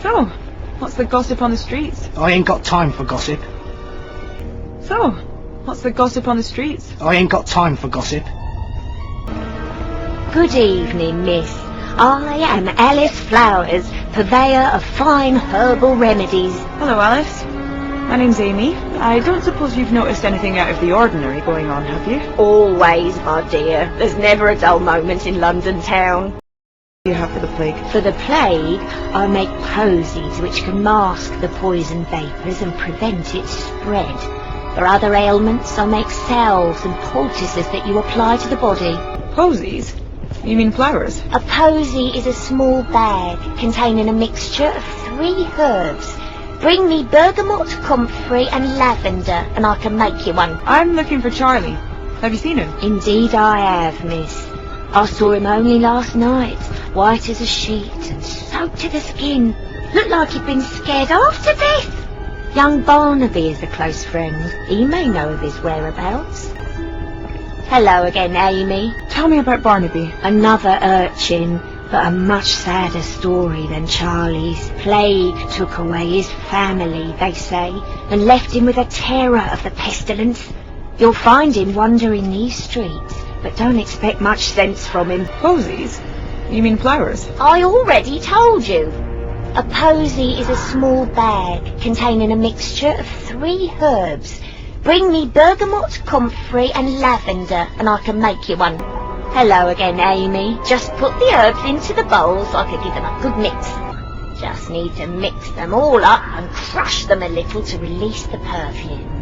So, what's the gossip on the streets? I ain't got time for gossip. So, what's the gossip on the streets? I ain't got time for gossip. Good evening, miss. I am Alice Flowers, purveyor of fine herbal remedies. Hello, Alice. My name's Amy. I don't suppose you've noticed anything out of the ordinary going on, have you? Always, my dear. There's never a dull moment in London town. What do you have for the plague? For the plague, I make posies which can mask the poison vapours and prevent its spread. For other ailments, I make salves and poultices that you apply to the body. Posies? You mean flowers? A posy is a small bag containing a mixture of 3 herbs. Bring me bergamot, comfrey and lavender, and I can make you one. I'm looking for Charlie. Have you seen him? Indeed I have, miss. I saw him only last night, white as a sheet and soaked to the skin. Looked like he'd been scared half to death. Young Barnaby is a close friend. He may know of his whereabouts. Hello again, Amy. Tell me about Barnaby. Another urchin, but a much sadder story than Charlie's. Plague took away his family, they say, and left him with a terror of the pestilence. You'll find him wandering these streets, but don't expect much sense from him. Posies? You mean flowers? I already told you. A posy is a small bag containing a mixture of 3 herbs. Bring me bergamot, comfrey and lavender, and I can make you one. Hello again, Amy. Just put the herbs into the bowl so I can give them a good mix. Just need to mix them all up and crush them a little to release the perfume.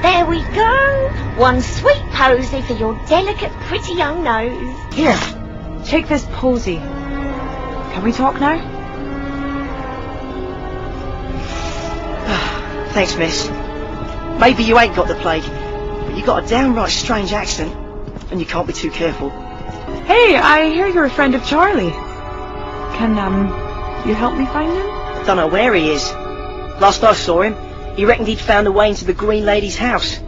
There we go. One sweet posy for your delicate, pretty young nose. Here, take this posy. Can we talk now? Thanks, miss. Maybe you ain't got the plague, but you got a downright strange accent, and you can't be too careful. Hey, I hear you're a friend of Charlie. Can, you help me find him? I don't know where he is. Last I saw him, he reckoned he'd found a way into the Green Lady's house.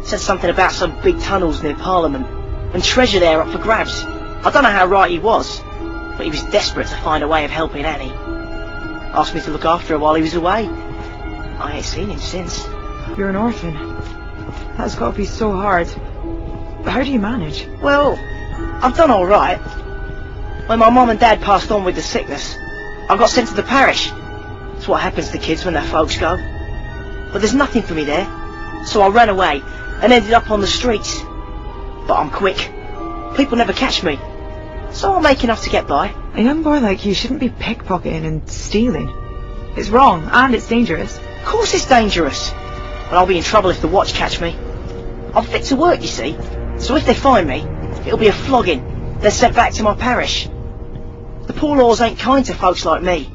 Said something about some big tunnels near Parliament, and treasure there up for grabs. I don't know how right he was, but he was desperate to find a way of helping Annie. Asked me to look after her while he was away. I ain't seen him since. You're an orphan. That's got to be so hard. How do you manage? Well, I've done all right. When my mum and dad passed on with the sickness, I got sent to the parish. It's what happens to kids when their folks go. But there's nothing for me there, so I ran away and ended up on the streets. But I'm quick. People never catch me, so I'll make enough to get by. A young boy like you shouldn't be pickpocketing and stealing. It's wrong, and it's dangerous. Of course it's dangerous, but I'll be in trouble if the watch catch me. I'm fit to work, you see, so if they find me, it'll be a flogging, then sent back to my parish. The poor laws ain't kind to folks like me,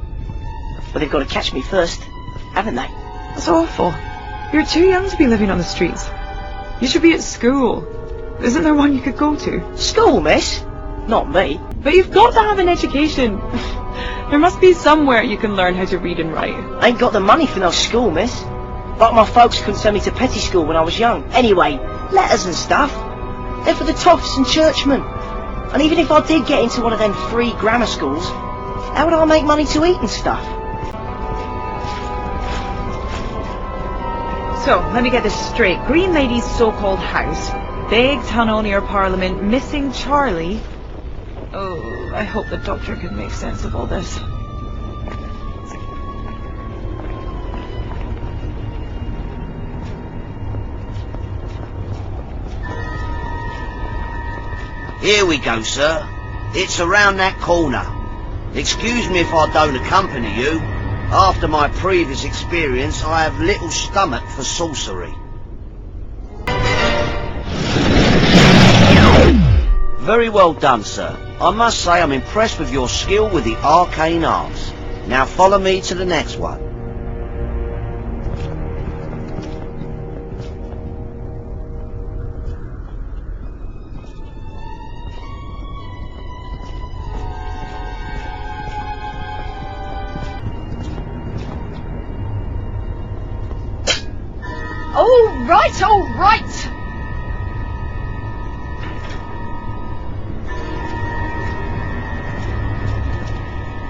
but they've got to catch me first, haven't they? That's awful. You're too young to be living on the streets. You should be at school. Isn't there one you could go to? School, miss? Not me. But you've got to have an education. There must be somewhere you can learn how to read and write. Ain't got the money for no school, miss. Like my folks couldn't send me to petty school when I was young. Anyway, letters and stuff, they're for the toffs and churchmen. And even if I did get into one of them free grammar schools, how would I make money to eat and stuff? So, let me get this straight. Green Lady's so-called house, big tunnel near Parliament, missing Charlie. Oh, I hope the doctor can make sense of all this. Here we go, sir. It's around that corner. Excuse me if I don't accompany you. After my previous experience, I have little stomach for sorcery. Very well done, sir. I must say I'm impressed with your skill with the arcane arts. Now follow me to the next one. All right, all right.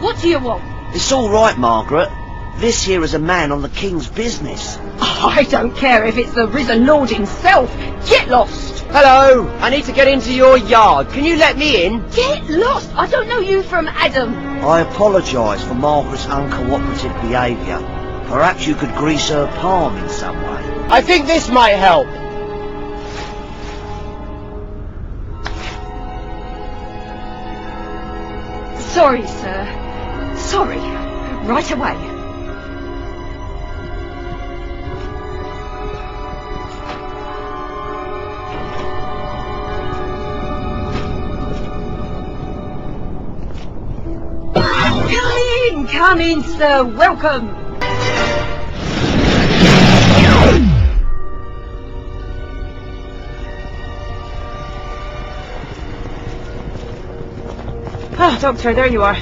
What do you want? It's all right, Margaret. This here is a man on the King's business. I don't care if it's the risen Lord himself. Get lost. Hello, I need to get into your yard. Can you let me in? Get lost. I don't know you from Adam. I apologise for Margaret's uncooperative behaviour. Perhaps you could grease her palm in some way. I think this might help. Sorry, sir. Sorry. Right away. Come in, sir. Welcome. Ah, Doctor, there you are.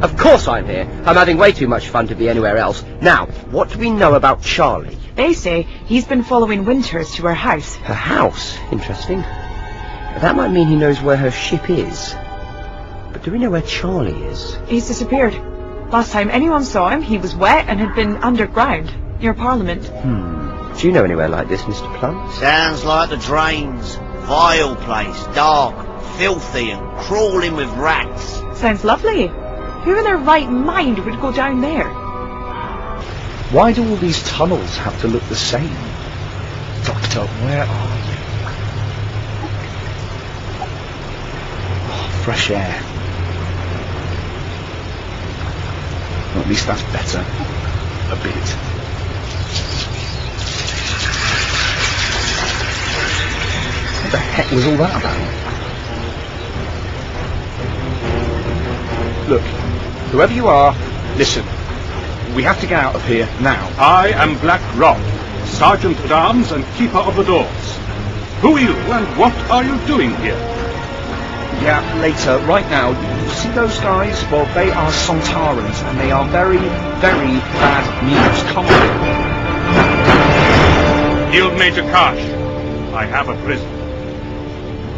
Of course I'm here. I'm having way too much fun to be anywhere else. Now, what do we know about Charlie? They say he's been following Winters to her house. Her house? Interesting. That might mean he knows where her ship is. But do we know where Charlie is? He's disappeared. Last time anyone saw him, he was wet and had been underground, near Parliament. Do you know anywhere like this, Mr. Plum? Sounds like the drains. Vile place, dark, filthy and crawling with rats. Sounds lovely. Who in their right mind would go down there? Why do all these tunnels have to look the same? Doctor, where are you? Oh, fresh air. Well, at least that's better. A bit. What the heck was all that about? Look, whoever you are, listen. We have to get out of here now. I am Black Rod, Sergeant at Arms and Keeper of the Doors. Who are you and what are you doing here? Yeah, later. Right now, you see those guys? Well, they are Sontarans, and they are very, very bad news. Come on. Guild Major Karsh, I have a prisoner.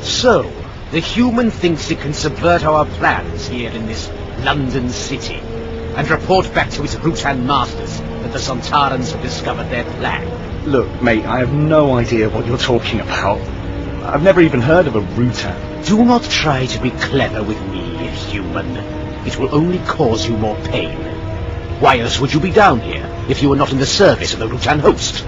So, the human thinks it can subvert our plans here in this London city, and report back to its Rutan masters that the Sontarans have discovered their plan. Look, mate, I have no idea what you're talking about. I've never even heard of a Rutan. Do not try to be clever with me, human. It will only cause you more pain. Why else would you be down here, if you were not in the service of the Rutan host?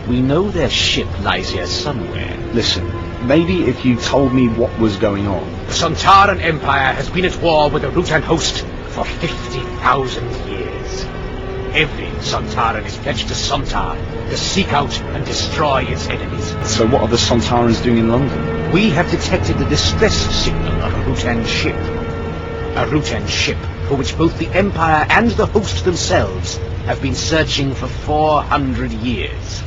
We know their ship lies here somewhere. Listen, maybe if you told me what was going on. The Sontaran Empire has been at war with the Rutan host for 50,000 years. Every Sontaran is pledged to Sontar to seek out and destroy its enemies. So what are the Sontarans doing in London? We have detected the distress signal of a Rutan ship. A Rutan ship for which both the Empire and the host themselves have been searching for 400 years.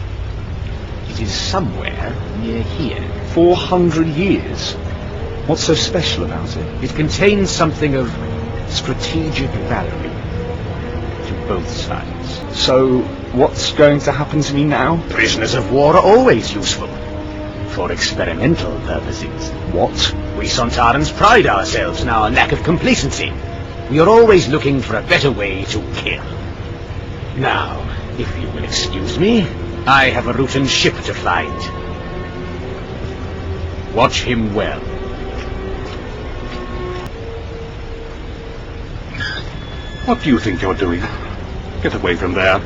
It is somewhere near here. 400 years? What's so special about it? It contains something of strategic value to both sides. So, what's going to happen to me now? Prisoners of war are always useful. For experimental purposes. What? We Sontarans pride ourselves in our lack of complacency. We are always looking for a better way to kill. Now, if you will excuse me, I have a Rutan ship to find. Watch him well. What do you think you're doing? Get away from there.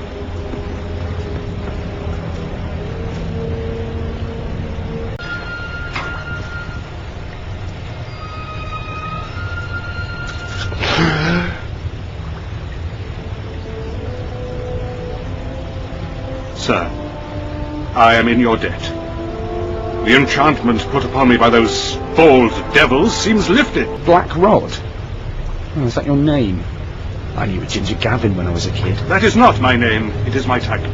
Sir, I am in your debt. The enchantment put upon me by those bold devils seems lifted. Black Rod? Oh, is that your name? I knew a Ginger Gavin when I was a kid. That is not my name, it is my title.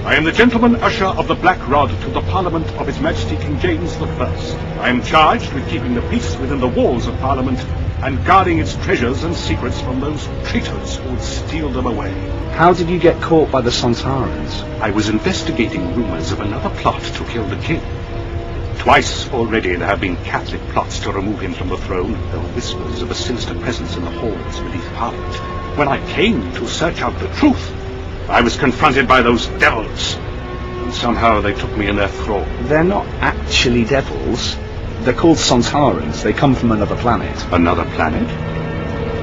I am the Gentleman Usher of the Black Rod to the Parliament of His Majesty King James I. I am charged with keeping the peace within the walls of Parliament and guarding its treasures and secrets from those traitors who would steal them away. How did you get caught by the Sontarans? I was investigating rumors of another plot to kill the king. Twice already there have been Catholic plots to remove him from the throne. There were whispers of a sinister presence in the halls beneath Parliament. When I came to search out the truth, I was confronted by those devils, and somehow they took me in their thrall. They're not actually devils. They're called Sontarans. They come from another planet. Another planet?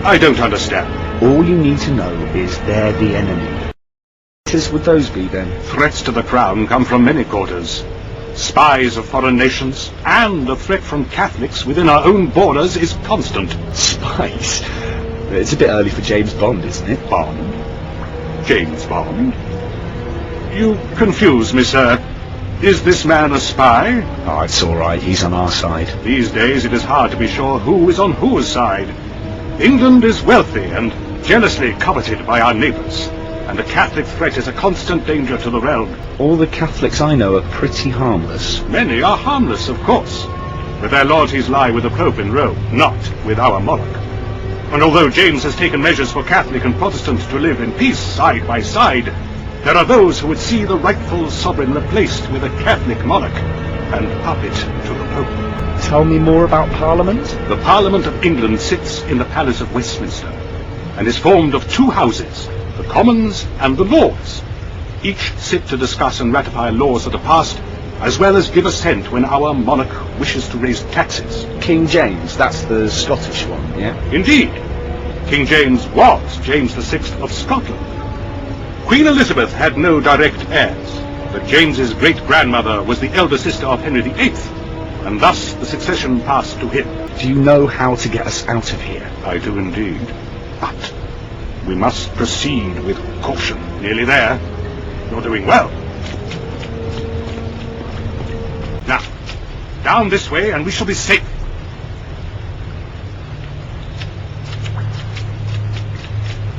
I don't understand. All you need to know is they're the enemy. What would those be then? Threats to the crown come from many quarters. Spies of foreign nations, and the threat from Catholics within our own borders is constant. Spies? It's a bit early for James Bond, isn't it? Bond? James Bond? You confuse me, sir. Is this man a spy? Oh, it's all right. He's on our side. These days it is hard to be sure who is on whose side. England is wealthy and jealously coveted by our neighbours, and the Catholic threat is a constant danger to the realm. All the Catholics I know are pretty harmless. Many are harmless, of course, but their loyalties lie with the Pope in Rome, not with our monarch. And although James has taken measures for Catholic and Protestant to live in peace side by side, there are those who would see the rightful sovereign replaced with a Catholic monarch and puppet to the Pope. Tell me more about Parliament. The Parliament of England sits in the Palace of Westminster and is formed of two houses, the Commons and the Lords. Each sit to discuss and ratify laws that are passed, as well as give assent when our monarch wishes to raise taxes. King James, that's the Scottish one, yeah? Indeed. King James was James VI of Scotland. Queen Elizabeth had no direct heirs, but James's great-grandmother was the elder sister of Henry VIII, and thus the succession passed to him. Do you know how to get us out of here? I do indeed, but we must proceed with caution. Nearly there. You're doing well. Now, down this way and we shall be safe.